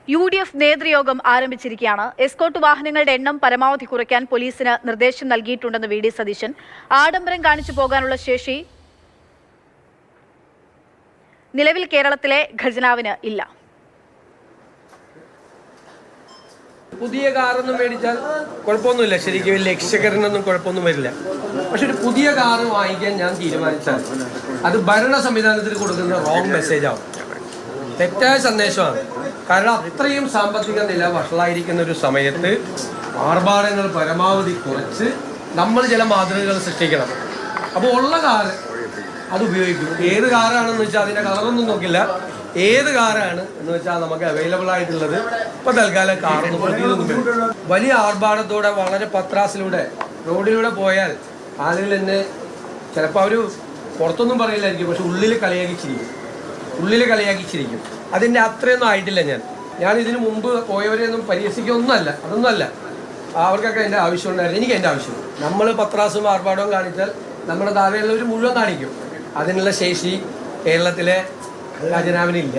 UDF നേതൃയോഗം ആരംഭിച്ചിരിക്കുകയാണ്. Escort വാഹനങ്ങളുടെ എണ്ണം പരമാവധി കുറയ്ക്കാൻ പോലീസിന് നിർദ്ദേശം നൽകിയിട്ടുണ്ടെന്ന് VD സതീശൻ. ആഡംബരം കാണിച്ചു പോകാനുള്ള ശേഷി നിലവിൽ കേരളത്തിലെ ഖജനാവിന് ഇല്ല. പുതിയ കാറൊന്നും മേടിച്ചാൽ കുഴപ്പമൊന്നുമില്ല, ശരിക്കും ലക്ഷക്കരനൊന്നും കുഴപ്പമൊന്നും വരില്ല. പക്ഷെ ഒരു പുതിയ കാറ് വാങ്ങിക്കാൻ ഞാൻ തീരുമാനിച്ചാൽ അത് ഭരണ സംവിധാനത്തിൽ കൊടുക്കുന്ന റോങ് മെസ്സേജ് ആവും, തെറ്റായ സന്ദേശമാണ്. കാരണം അത്രയും സാമ്പത്തിക നില വഷളായിരിക്കുന്ന ഒരു സമയത്ത് ആർഭാടങ്ങൾ പരമാവധി കുറച്ച് നമ്മൾ ചില മാതൃകകൾ സൃഷ്ടിക്കണം. അപ്പോൾ ഉള്ള കാറ് അത് ഉപയോഗിക്കും. ഏത് കാറാണെന്ന് വെച്ചാൽ അതിൻ്റെ കളറൊന്നും നോക്കില്ല, ഏത് കാറാണ് എന്ന് വെച്ചാൽ നമുക്ക് അവൈലബിൾ ആയിട്ടുള്ളത്. ഇപ്പം തൽക്കാലം കാറൊന്നും പുതിയതൊന്നും വലിയ ആർഭാടത്തോടെ വളരെ പത്രാസിലൂടെ റോഡിലൂടെ പോയാൽ ആളുകൾ എന്നെ ചിലപ്പോൾ അവർ പുറത്തൊന്നും പറയില്ലായിരിക്കും, പക്ഷെ ഉള്ളിൽ കളിയാക്കിച്ചിരിക്കും. അതിൻ്റെ അത്രയൊന്നും ആയിട്ടില്ല. ഞാൻ ഇതിനു മുമ്പ് പോയവരെയൊന്നും പരിഹസിക്കൊന്നുമല്ല, അതൊന്നുമല്ല. അവർക്കൊക്കെ എൻ്റെ ആവശ്യമുണ്ടായിരുന്നു, എനിക്ക് എൻ്റെ ആവശ്യം. നമ്മൾ പത്രാസും ആർഭാടവും കാണിച്ചാൽ നമ്മുടെ താഴെയുള്ളവർ മുഴുവൻ കാണിക്കും. അതിനുള്ള ശേഷി കേരളത്തിലെ ഖജനാവിനില്ല.